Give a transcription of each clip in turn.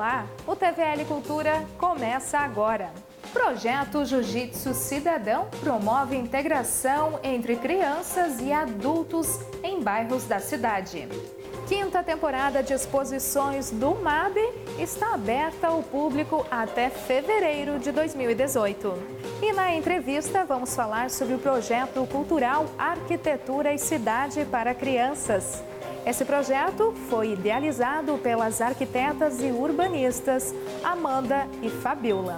Olá, o TVL Cultura começa agora. Projeto Jiu-Jitsu Cidadão promove integração entre crianças e adultos em bairros da cidade. Quinta temporada de exposições do MAB está aberta ao público até fevereiro de 2018. E na entrevista vamos falar sobre o projeto cultural Arquitetura e Cidade para Crianças. Esse projeto foi idealizado pelas arquitetas e urbanistas Amanda e Fabiola.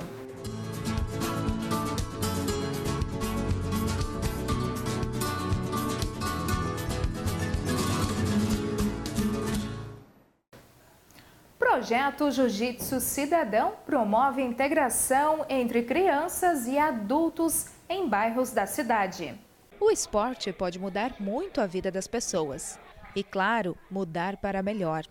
Projeto Jiu-Jitsu Cidadão promove integração entre crianças e adultos em bairros da cidade. O esporte pode mudar muito a vida das pessoas. E, claro, mudar para melhor.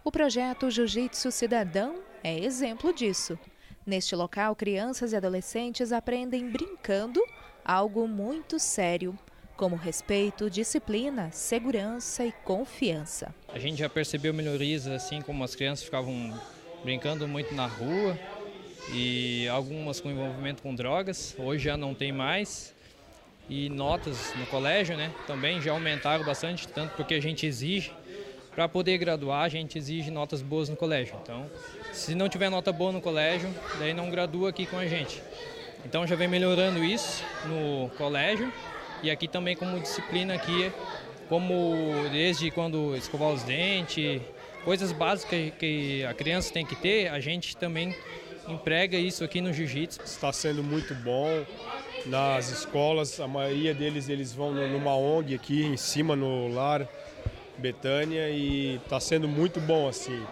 O projeto Jiu-Jitsu Cidadão é exemplo disso. Neste local, crianças e adolescentes aprendem brincando algo muito sério, como respeito, disciplina, segurança e confiança. A gente já percebeu melhorias, assim como as crianças ficavam brincando muito na rua e algumas com envolvimento com drogas. Hoje já não tem mais. E notas no colégio, né, também já aumentaram bastante, tanto porque a gente exige, para poder graduar, a gente exige notas boas no colégio. Então, se não tiver nota boa no colégio, daí não gradua aqui com a gente. Então já vem melhorando isso no colégio e aqui também como disciplina aqui, como desde quando escovar os dentes, coisas básicas que a criança tem que ter, a gente também emprega isso aqui no jiu-jitsu. Está sendo muito bom. Nas escolas, a maioria eles vão numa ONG aqui em cima no Lar Betânia e está sendo muito bom assim.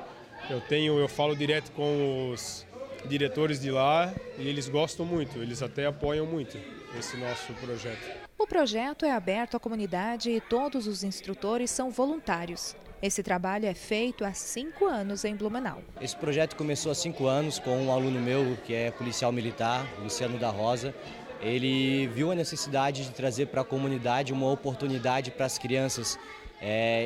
Eu falo direto com os diretores de lá e eles gostam muito, eles até apoiam muito esse nosso projeto. O projeto é aberto à comunidade e todos os instrutores são voluntários. Esse trabalho é feito há 5 anos em Blumenau. Esse projeto começou há 5 anos com um aluno meu que é policial militar, Luciano da Rosa. Ele viu a necessidade de trazer para a comunidade uma oportunidade para as crianças.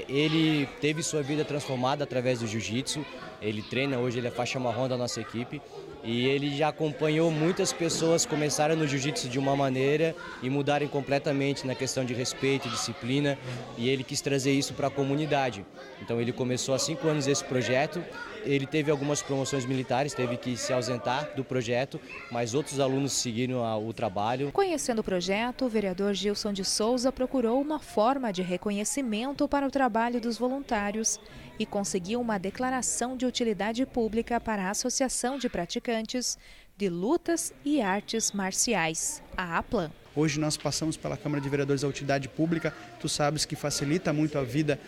Ele teve sua vida transformada através do jiu-jitsu, ele treina hoje, ele é faixa marrom da nossa equipe e ele já acompanhou muitas pessoas começarem no jiu-jitsu de uma maneira e mudarem completamente na questão de respeito e disciplina e ele quis trazer isso para a comunidade. Então ele começou há 5 anos esse projeto. Ele teve algumas promoções militares, teve que se ausentar do projeto, mas outros alunos seguiram o trabalho. Conhecendo o projeto, o vereador Gilson de Souza procurou uma forma de reconhecimento para o trabalho dos voluntários e conseguiu uma declaração de utilidade pública para a Associação de Praticantes de Lutas e Artes Marciais, a APLAN. Hoje nós passamos pela Câmara de Vereadores a utilidade pública, tu sabes que facilita muito a vida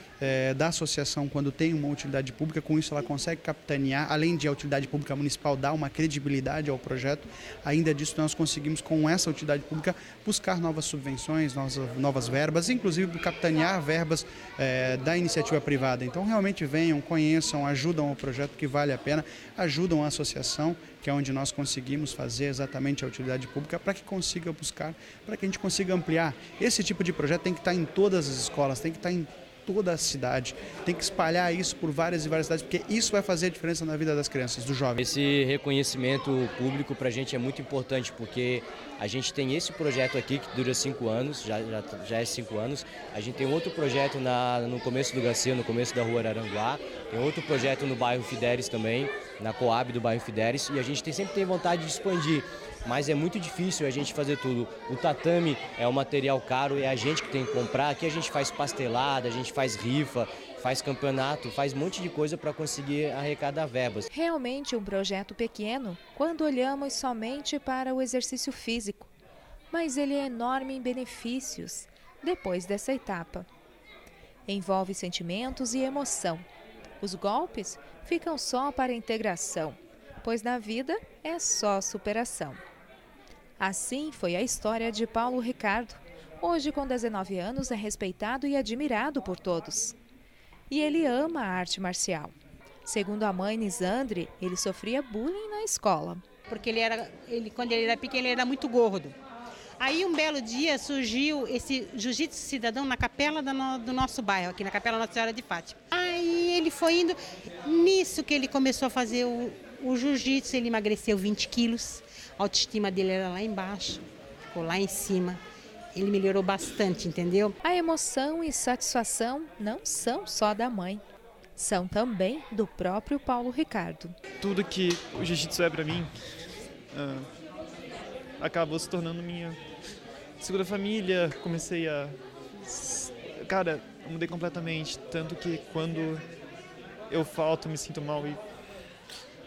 da associação quando tem uma utilidade pública, com isso ela consegue capitanear, além de a utilidade pública municipal dar uma credibilidade ao projeto, ainda disso nós conseguimos com essa utilidade pública buscar novas subvenções, novas verbas, inclusive capitanear verbas da iniciativa privada. Então realmente venham, conheçam, ajudam o projeto que vale a pena, ajudam a associação, que é onde nós conseguimos fazer exatamente a utilidade pública para que consiga buscar, para que a gente consiga ampliar. Esse tipo de projeto tem que estar em todas as escolas, tem que estar em toda a cidade, tem que espalhar isso por várias e várias cidades, porque isso vai fazer a diferença na vida das crianças, dos jovens. Esse reconhecimento público para a gente é muito importante, porque a gente tem esse projeto aqui que dura 5 anos, já é 5 anos, a gente tem outro projeto no começo do Garcia, no começo da rua Araranguá, tem outro projeto no bairro Fidéris também, na Coab do bairro Fidéris, e a gente sempre tem vontade de expandir. Mas é muito difícil a gente fazer tudo. O tatame é um material caro, é a gente que tem que comprar. Aqui a gente faz pastelada, a gente faz rifa, faz campeonato, faz um monte de coisa para conseguir arrecadar verbas. Realmente um projeto pequeno quando olhamos somente para o exercício físico. Mas ele é enorme em benefícios depois dessa etapa. Envolve sentimentos e emoção. Os golpes ficam só para a integração, pois na vida é só superação. Assim foi a história de Paulo Ricardo. Hoje, com 19 anos, é respeitado e admirado por todos. E ele ama a arte marcial. Segundo a mãe Nisandre, ele sofria bullying na escola. Porque quando ele era pequeno, ele era muito gordo. Aí um belo dia surgiu esse Jiu-Jitsu Cidadão na capela do nosso bairro, aqui na Capela Nossa Senhora de Fátima. Aí ele foi indo, nisso que ele começou a fazer o Jiu-Jitsu, ele emagreceu 20 quilos, a autoestima dele era lá embaixo, ficou lá em cima. Ele melhorou bastante, entendeu? A emoção e satisfação não são só da mãe, são também do próprio Paulo Ricardo. Tudo que o Jiu-Jitsu é para mim acabou se tornando minha segunda família. Comecei a... Cara, eu mudei completamente. Tanto que quando eu falto, me sinto mal e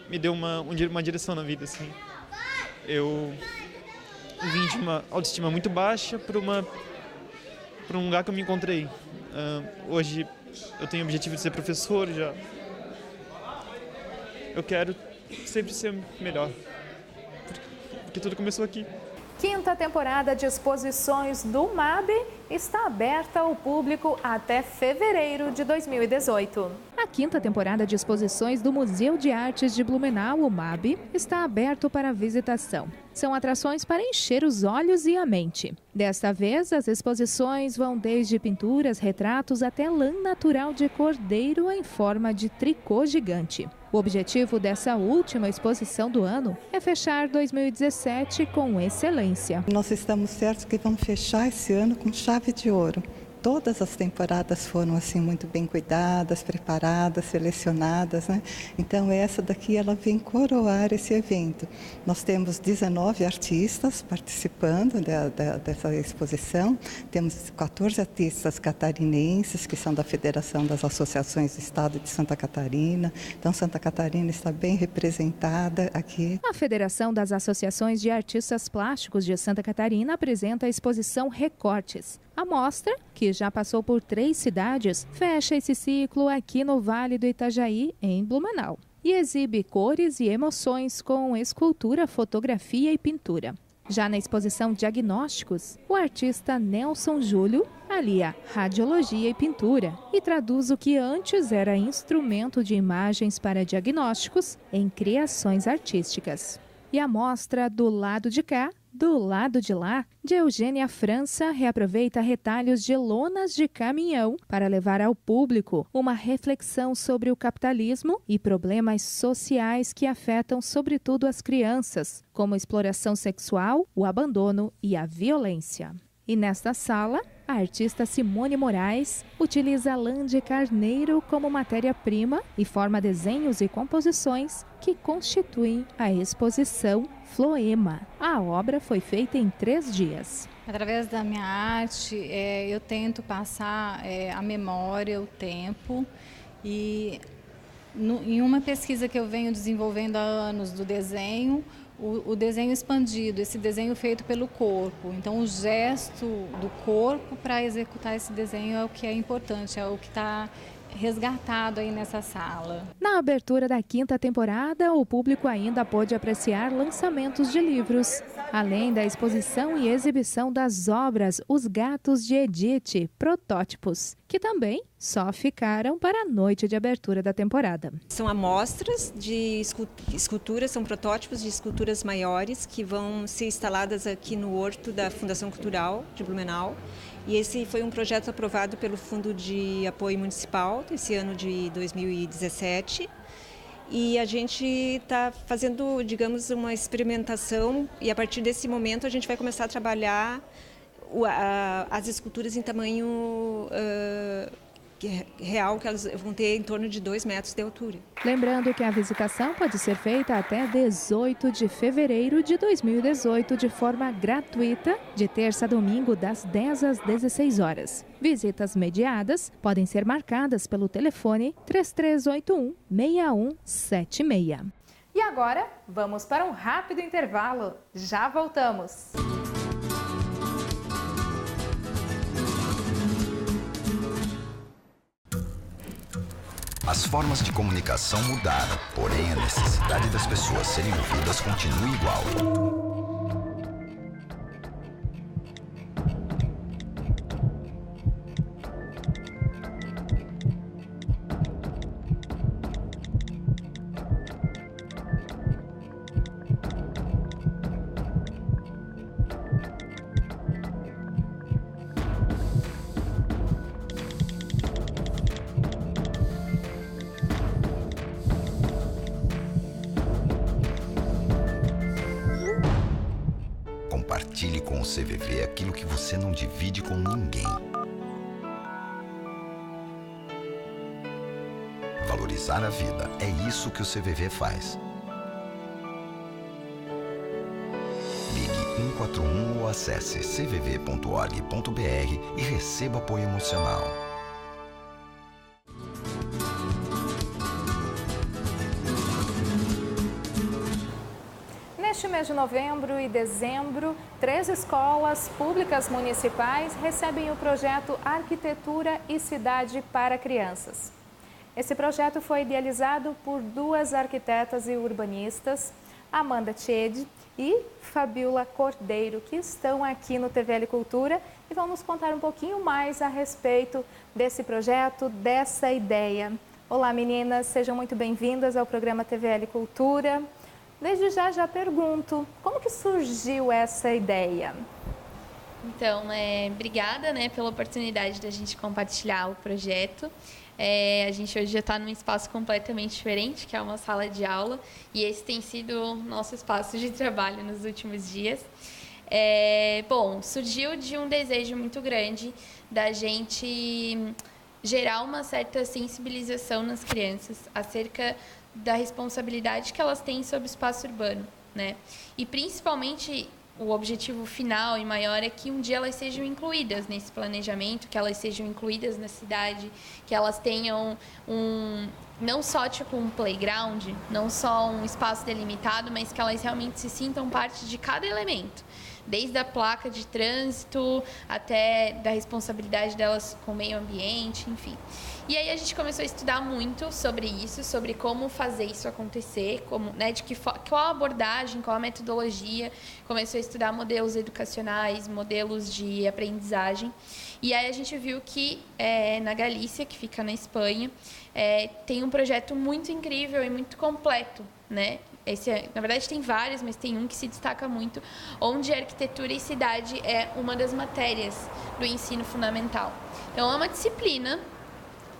me deu uma direção na vida, assim. Eu vim de uma autoestima muito baixa para um lugar que eu me encontrei. Hoje eu tenho o objetivo de ser professor já. Eu quero sempre ser melhor, porque tudo começou aqui. Quinta temporada de exposições do MAB está aberta ao público até fevereiro de 2018. A quinta temporada de exposições do Museu de Artes de Blumenau, o MAB, está aberto para visitação. São atrações para encher os olhos e a mente. Desta vez, as exposições vão desde pinturas, retratos até lã natural de cordeiro em forma de tricô gigante. O objetivo dessa última exposição do ano é fechar 2017 com excelência. Nós estamos certos que vamos fechar esse ano com chave de ouro. Todas as temporadas foram assim muito bem cuidadas, preparadas, selecionadas, né? Então essa daqui ela vem coroar esse evento. Nós temos 19 artistas participando dessa exposição. Temos 14 artistas catarinenses que são da Federação das Associações do Estado de Santa Catarina. Então Santa Catarina está bem representada aqui. A Federação das Associações de Artistas Plásticos de Santa Catarina apresenta a exposição Recortes. A mostra, que já passou por 3 cidades, fecha esse ciclo aqui no Vale do Itajaí, em Blumenau, e exibe cores e emoções com escultura, fotografia e pintura. Já na exposição Diagnósticos, o artista Nelson Júlio alia radiologia e pintura e traduz o que antes era instrumento de imagens para diagnósticos em criações artísticas. E a mostra Do Lado de Cá, Do Lado de Lá, de Eugênia França, reaproveita retalhos de lonas de caminhão para levar ao público uma reflexão sobre o capitalismo e problemas sociais que afetam sobretudo as crianças, como a exploração sexual, o abandono e a violência. E nesta sala, a artista Simone Moraes utiliza lã de carneiro como matéria-prima e forma desenhos e composições que constituem a exposição Floema. A obra foi feita em 3 dias. Através da minha arte, eu tento passar a memória, o tempo e em uma pesquisa que eu venho desenvolvendo há anos do desenho, o desenho expandido, esse desenho feito pelo corpo. Então, o gesto do corpo para executar esse desenho é o que é importante, é o que está resgatado aí nessa sala. Na abertura da 5ª temporada, o público ainda pôde apreciar lançamentos de livros, além da exposição e exibição das obras Os Gatos de Edith, protótipos, que também só ficaram para a noite de abertura da temporada. São amostras de esculturas, são protótipos de esculturas maiores que vão ser instaladas aqui no Horto da Fundação Cultural de Blumenau. E esse foi um projeto aprovado pelo Fundo de Apoio Municipal desse ano de 2017. E a gente está fazendo, digamos, uma experimentação e a partir desse momento a gente vai começar a trabalhar as esculturas em tamanho real, que elas vão ter em torno de 2 metros de altura. Lembrando que a visitação pode ser feita até 18 de fevereiro de 2018 de forma gratuita, de terça a domingo, das 10 às 16 horas. Visitas mediadas podem ser marcadas pelo telefone 3381-6176. E agora, vamos para um rápido intervalo. Já voltamos! As formas de comunicação mudaram, porém a necessidade das pessoas serem ouvidas continua igual. com o CVV aquilo que você não divide com ninguém. Valorizar a vida, é isso que o CVV faz. Ligue 141 ou acesse cvv.org.br e receba apoio emocional. Neste mês de novembro e dezembro, 3 escolas públicas municipais recebem o projeto Arquitetura e Cidade para Crianças. Esse projeto foi idealizado por 2 arquitetas e urbanistas, Amanda Tchede e Fabiola Cordeiro, que estão aqui no TVL Cultura e vão nos contar um pouquinho mais a respeito desse projeto, dessa ideia. Olá meninas, sejam muito bem-vindas ao programa TVL Cultura. Desde já pergunto, como que surgiu essa ideia? Então, obrigada pela oportunidade da gente compartilhar o projeto. A gente hoje já está num espaço completamente diferente, que é uma sala de aula, e esse tem sido o nosso espaço de trabalho nos últimos dias. Bom, surgiu de um desejo muito grande da gente gerar uma certa sensibilização nas crianças acerca da responsabilidade que elas têm sobre o espaço urbano, né? E principalmente o objetivo final e maior é que um dia elas sejam incluídas nesse planejamento, que elas sejam incluídas na cidade, que elas tenham não só tipo um playground, não só um espaço delimitado, mas que elas realmente se sintam parte de cada elemento. Desde a placa de trânsito até da responsabilidade delas com o meio ambiente, enfim. E aí a gente começou a estudar muito sobre isso, sobre como fazer isso acontecer, como, qual a abordagem, qual a metodologia. Começou a estudar modelos educacionais, modelos de aprendizagem. E aí a gente viu que na Galícia, que fica na Espanha, tem um projeto muito incrível e muito completo, né? Na verdade tem vários, mas tem um que se destaca muito, onde arquitetura e cidade é uma das matérias do ensino fundamental. Então é uma disciplina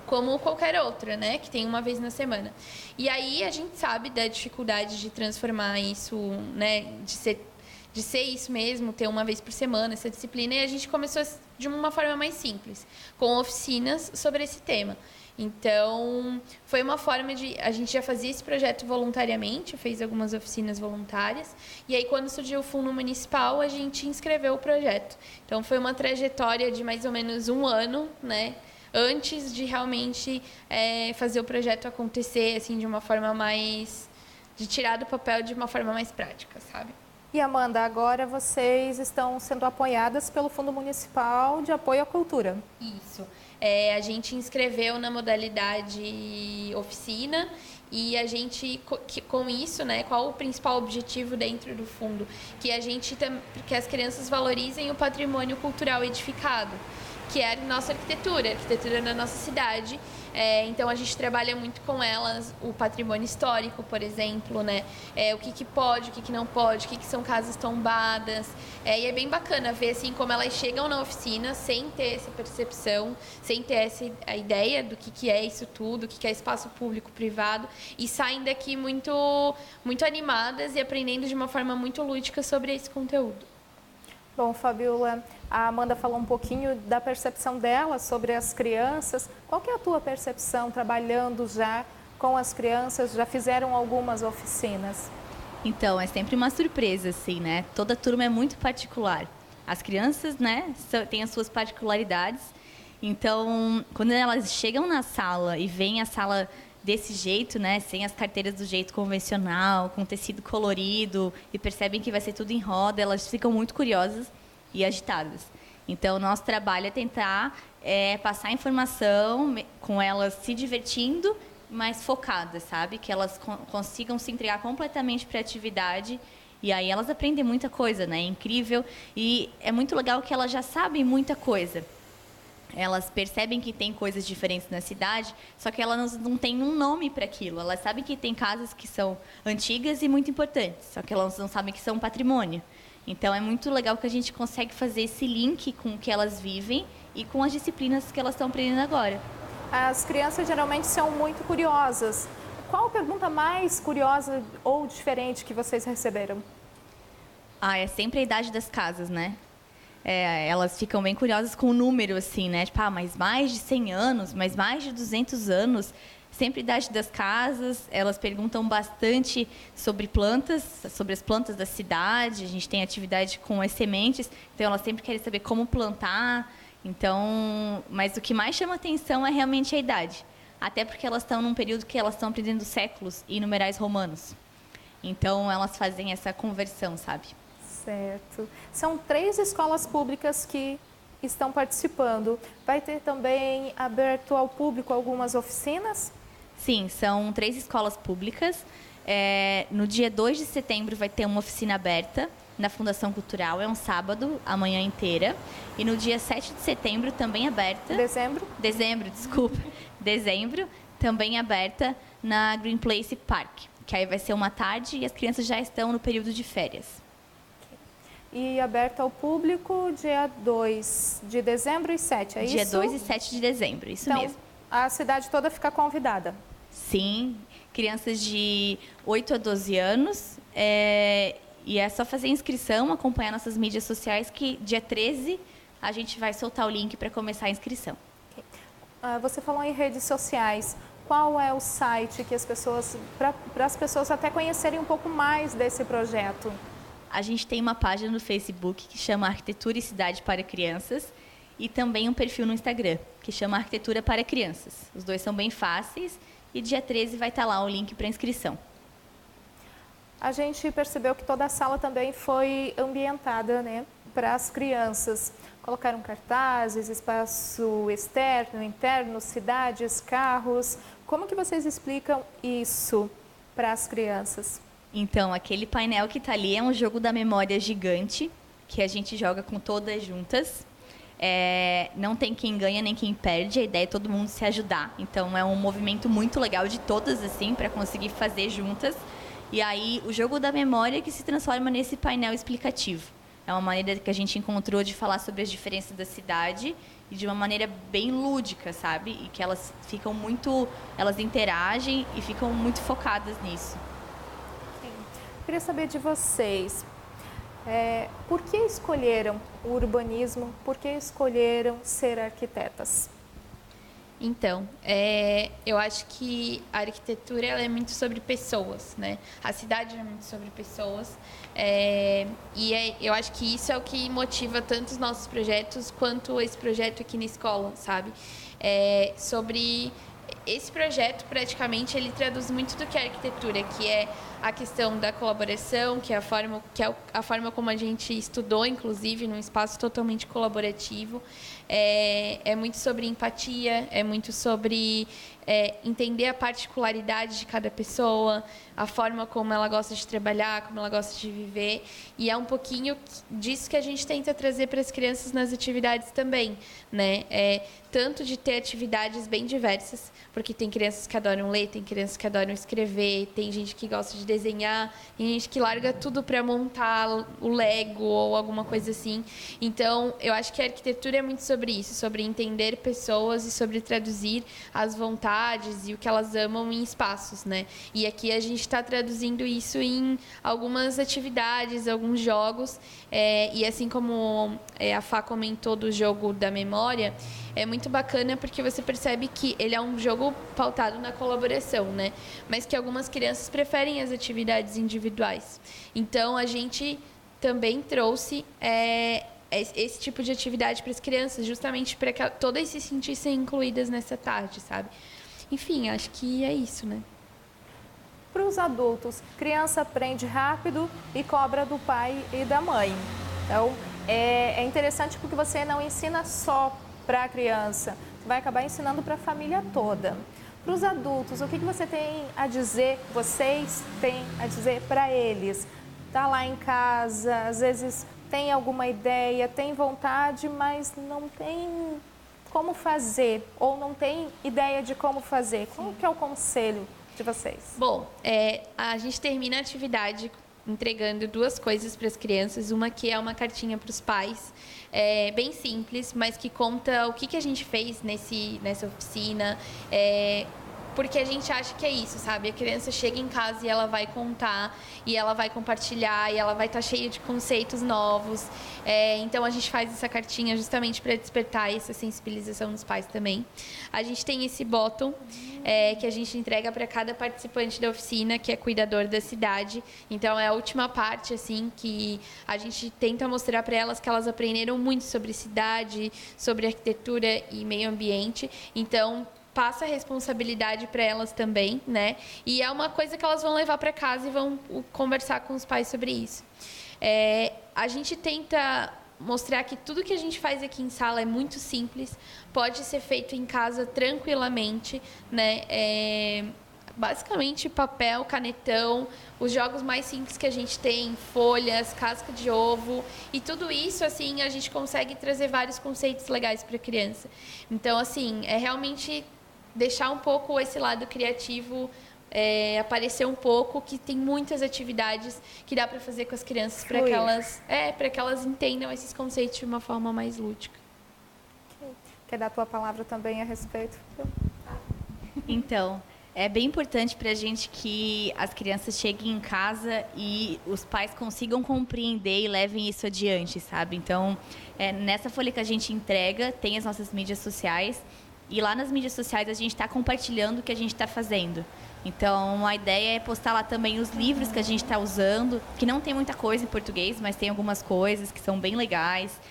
como qualquer outra, né, que tem uma vez na semana. E aí a gente sabe da dificuldade de transformar isso, né, de ser isso mesmo, ter uma vez por semana essa disciplina, e a gente começou de uma forma mais simples, com oficinas sobre esse tema. Então, foi uma forma a gente já fazia esse projeto voluntariamente, fez algumas oficinas voluntárias, e aí quando surgiu o fundo municipal, a gente inscreveu o projeto. Então, foi uma trajetória de mais ou menos 1 ano, né, antes de realmente fazer o projeto acontecer, assim, de uma forma mais... de tirar do papel de uma forma mais prática, sabe? E Amanda, agora vocês estão sendo apoiadas pelo Fundo Municipal de Apoio à Cultura. Isso. A gente inscreveu na modalidade oficina e a gente, com isso, né, qual o principal objetivo dentro do fundo? Que as crianças valorizem o patrimônio cultural edificado, que é a nossa arquitetura da nossa cidade. Então, a gente trabalha muito com elas, o patrimônio histórico, por exemplo, né? O que pode, o que não pode, o que são casas tombadas. E é bem bacana ver assim, como elas chegam na oficina sem ter essa percepção, sem ter a ideia do que é isso tudo, o que é espaço público-privado, e saem daqui muito, muito animadas e aprendendo de uma forma muito lúdica sobre esse conteúdo. Bom, Fabiola, a Amanda falou um pouquinho da percepção dela sobre as crianças. Qual que é a tua percepção trabalhando já com as crianças? Já fizeram algumas oficinas? Então, é sempre uma surpresa, assim, né? Toda turma é muito particular. As crianças, né, têm as suas particularidades. Então, quando elas chegam na sala e veem a sala desse jeito, né, sem as carteiras do jeito convencional, com tecido colorido, e percebem que vai ser tudo em roda, elas ficam muito curiosas e agitadas. Então, o nosso trabalho é tentar passar informação com elas se divertindo, mas focadas, sabe? Que elas consigam se entregar completamente para a atividade, e aí elas aprendem muita coisa, né? É incrível, e é muito legal que elas já sabem muita coisa. Elas percebem que tem coisas diferentes na cidade, só que elas não têm um nome para aquilo. Elas sabem que tem casas que são antigas e muito importantes, só que elas não sabem que são patrimônio. Então, é muito legal que a gente consegue fazer esse link com o que elas vivem e com as disciplinas que elas estão aprendendo agora. As crianças geralmente são muito curiosas. Qual a pergunta mais curiosa ou diferente que vocês receberam? É sempre a idade das casas, né? Elas ficam bem curiosas com o número, assim, né? Tipo, mas mais de 100 anos, mas mais de 200 anos. Sempre a idade das casas. Elas perguntam bastante sobre plantas, sobre as plantas da cidade. A gente tem atividade com as sementes, então elas sempre querem saber como plantar. Então, mas o que mais chama atenção é realmente a idade. Até porque elas estão num período que elas estão aprendendo séculos e numerais romanos. Então, elas fazem essa conversão, sabe? Certo. São 3 escolas públicas que estão participando. Vai ter também aberto ao público algumas oficinas? Sim, são 3 escolas públicas. No dia 2 de setembro vai ter uma oficina aberta na Fundação Cultural, é um sábado, a manhã inteira. E no dia 7 de setembro, também aberta... Dezembro, desculpa. Dezembro, também aberta na Green Place Park, que aí vai ser uma tarde e as crianças já estão no período de férias. E aberto ao público dia 2 de dezembro e 7, é isso? Dia 2 e 7 de dezembro, isso então, mesmo. A cidade toda fica convidada? Sim, crianças de 8 a 12 anos. E é só fazer inscrição, acompanhar nossas mídias sociais, que dia 13 a gente vai soltar o link para começar a inscrição. Okay. Você falou em redes sociais. Qual é o site que para as pessoas até conhecerem um pouco mais desse projeto? A gente tem uma página no Facebook que chama Arquitetura e Cidade para Crianças e também um perfil no Instagram que chama Arquitetura para Crianças. Os 2 são bem fáceis e dia 13 vai estar lá o link para inscrição. A gente percebeu que toda a sala também foi ambientada, né, para as crianças. Colocaram cartazes, espaço externo, interno, cidades, carros. Como que vocês explicam isso para as crianças? Então, aquele painel que está ali é um jogo da memória gigante, que a gente joga com todas juntas. Não tem quem ganha nem quem perde, a ideia é todo mundo se ajudar. Então, é um movimento muito legal de todas, assim, para conseguir fazer juntas. E aí, o jogo da memória que se transforma nesse painel explicativo. É uma maneira que a gente encontrou de falar sobre as diferenças da cidade e de uma maneira bem lúdica, sabe? E que elas interagem e ficam muito focadas nisso. Queria saber de vocês, por que escolheram o urbanismo, por que escolheram ser arquitetas? Então, eu acho que a arquitetura ela é muito sobre pessoas, né? A cidade é muito sobre pessoas. Eu acho que isso é o que motiva tanto os nossos projetos quanto esse projeto aqui na escola, sabe? Sobre esse projeto, praticamente, ele traduz muito do que é arquitetura, que é a questão da colaboração, que é a forma como a gente estudou, inclusive, num espaço totalmente colaborativo. É muito sobre empatia, é muito sobre entender a particularidade de cada pessoa, a forma como ela gosta de trabalhar, como ela gosta de viver. E é um pouquinho disso que a gente tenta trazer para as crianças nas atividades também, né? Tanto de ter atividades bem diversas, porque tem crianças que adoram ler, tem crianças que adoram escrever, tem gente que gosta de desenhar, tem gente que larga tudo para montar o Lego ou alguma coisa assim. Então, eu acho que a arquitetura é muito sobre isso, sobre entender pessoas e sobre traduzir as vontades e o que elas amam em espaços, né? E aqui a gente está traduzindo isso em algumas atividades, alguns jogos, e assim como a Fá comentou do jogo da memória, é muito bacana porque você percebe que ele é um jogo pautado na colaboração, né? Mas que algumas crianças preferem as atividades individuais. Então, a gente também trouxe esse tipo de atividade para as crianças, justamente para que todas se sentissem incluídas nessa tarde, sabe? Enfim, acho que é isso, né? Para os adultos, criança aprende rápido e cobra do pai e da mãe. Então, é interessante porque você não ensina só para a criança, você vai acabar ensinando para a família toda. Para os adultos, o que você tem a dizer, vocês têm a dizer para eles? Tá lá em casa, às vezes tem alguma ideia, tem vontade, mas não tem como fazer, ou não tem ideia de como fazer. Qual que é o conselho de vocês? Bom, a gente termina a atividade entregando 2 coisas para as crianças. Uma que é uma cartinha para os pais, bem simples, mas que conta o que a gente fez nessa oficina, porque a gente acha que é isso, sabe? A criança chega em casa e ela vai contar, e ela vai compartilhar, e ela vai estar cheia de conceitos novos. Então a gente faz essa cartinha justamente para despertar essa sensibilização nos pais também. A gente tem esse bottom que a gente entrega para cada participante da oficina, que é cuidador da cidade. Então é a última parte assim que a gente tenta mostrar para elas que elas aprenderam muito sobre cidade, sobre arquitetura e meio ambiente. Então passa a responsabilidade para elas também, né? E é uma coisa que elas vão levar para casa e vão conversar com os pais sobre isso. A gente tenta mostrar que tudo que a gente faz aqui em sala é muito simples, pode ser feito em casa tranquilamente, né? Basicamente papel, canetão, os jogos mais simples que a gente tem, folhas, casca de ovo, e tudo isso assim a gente consegue trazer vários conceitos legais para a criança. Então assim, é realmente deixar um pouco esse lado criativo aparecer um pouco, que tem muitas atividades que dá para fazer com as crianças para que elas entendam esses conceitos de uma forma mais lúdica. Quer dar a tua palavra também a respeito? Então, é bem importante para a gente que as crianças cheguem em casa e os pais consigam compreender e levem isso adiante, sabe? Então, nessa folha que a gente entrega, tem as nossas mídias sociais, e lá nas mídias sociais a gente está compartilhando o que a gente está fazendo. Então, a ideia é postar lá também os livros que a gente está usando, que não tem muita coisa em português, mas tem algumas coisas que são bem legais.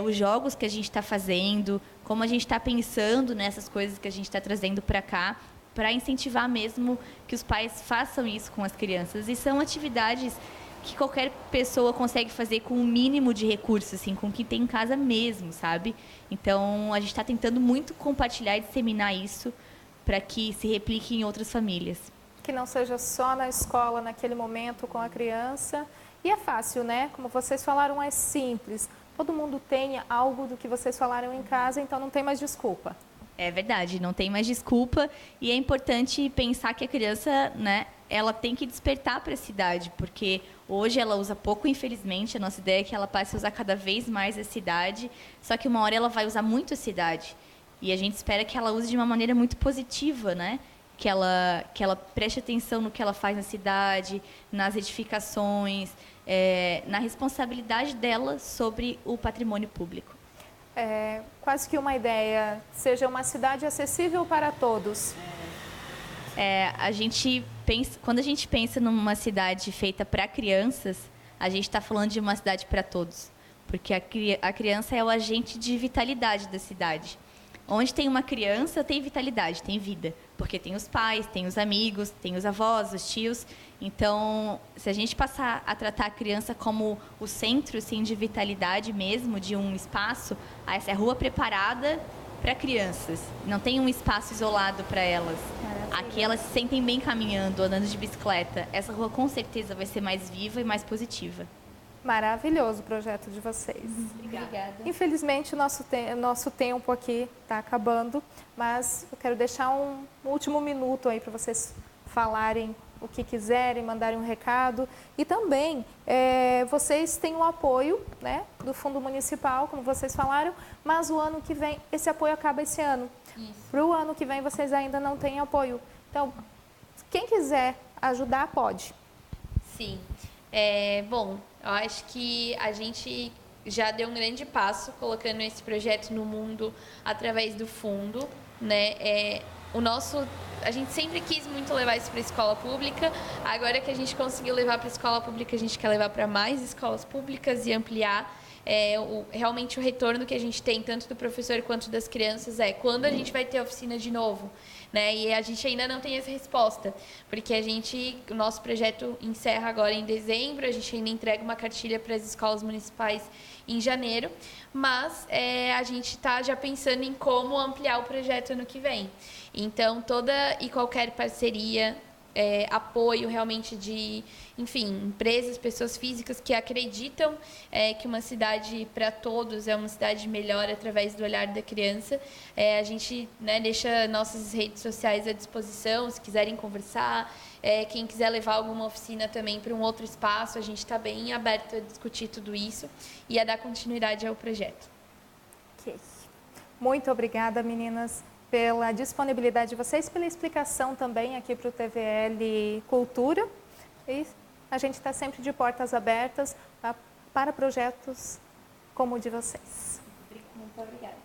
Os jogos que a gente está fazendo, como a gente está pensando nessas coisas que a gente está trazendo para cá, para incentivar mesmo que os pais façam isso com as crianças. E são atividades que qualquer pessoa consegue fazer com o mínimo de recursos, assim, com o que tem em casa mesmo, sabe? Então, a gente está tentando muito compartilhar e disseminar isso para que se replique em outras famílias. Que não seja só na escola, naquele momento com a criança. E é fácil, né? Como vocês falaram, é simples. Todo mundo tem algo do que vocês falaram em casa, então não tem mais desculpa. É verdade, não tem mais desculpa. E é importante pensar que a criança, né, ela tem que despertar para a cidade, porque hoje ela usa pouco, infelizmente. A nossa ideia é que ela passe a usar cada vez mais a cidade, só que uma hora ela vai usar muito a cidade. E a gente espera que ela use de uma maneira muito positiva, né? Que ela preste atenção no que ela faz na cidade, nas edificações, na responsabilidade dela sobre o patrimônio público. Quase que uma ideia, seja uma cidade acessível para todos. Quando a gente pensa numa cidade feita para crianças, a gente está falando de uma cidade para todos. Porque a criança é o agente de vitalidade da cidade. Onde tem uma criança, tem vitalidade, tem vida. Porque tem os pais, tem os amigos, tem os avós, os tios. Então, se a gente passar a tratar a criança como o centro, assim, de vitalidade mesmo, de um espaço, essa é a rua preparada para crianças. Não tem um espaço isolado para elas. Aqui elas se sentem bem caminhando, andando de bicicleta. Essa rua, com certeza, vai ser mais viva e mais positiva. Maravilhoso o projeto de vocês. Obrigada. Infelizmente, o nosso tempo aqui está acabando, mas eu quero deixar um último minuto aí para vocês falarem o que quiserem, mandarem um recado. E também, vocês têm o apoio, né, do Fundo Municipal, como vocês falaram, mas o ano que vem, esse apoio acaba esse ano. Para o ano que vem, vocês ainda não têm apoio. Então, quem quiser ajudar, pode. Sim. Bom, eu acho que a gente já deu um grande passo colocando esse projeto no mundo através do fundo, né? A gente sempre quis muito levar isso para a escola pública. Agora que a gente conseguiu levar para a escola pública, a gente quer levar para mais escolas públicas e ampliar. Realmente o retorno que a gente tem, tanto do professor quanto das crianças, quando a gente vai ter a oficina de novo, né? E a gente ainda não tem essa resposta, porque o nosso projeto encerra agora em dezembro, a gente ainda entrega uma cartilha para as escolas municipais em janeiro, mas a gente está já pensando em como ampliar o projeto ano que vem. Então, toda e qualquer parceria, apoio realmente de, enfim, empresas, pessoas físicas que acreditam que uma cidade para todos é uma cidade melhor através do olhar da criança. A gente, né, deixa nossas redes sociais à disposição, se quiserem conversar, quem quiser levar alguma oficina também para um outro espaço, a gente está bem aberto a discutir tudo isso e a dar continuidade ao projeto. Ok. Muito obrigada, meninas. pela disponibilidade de vocês, pela explicação também aqui para o TVL Cultura. E a gente está sempre de portas abertas para projetos como o de vocês. Muito obrigada.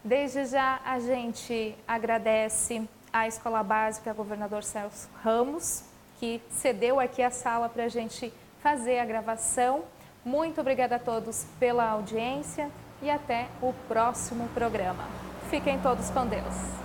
Desde já a gente agradece à Escola Básica Governador Celso Ramos, que cedeu aqui a sala para a gente fazer a gravação. Muito obrigada a todos pela audiência e até o próximo programa. Fiquem todos com Deus.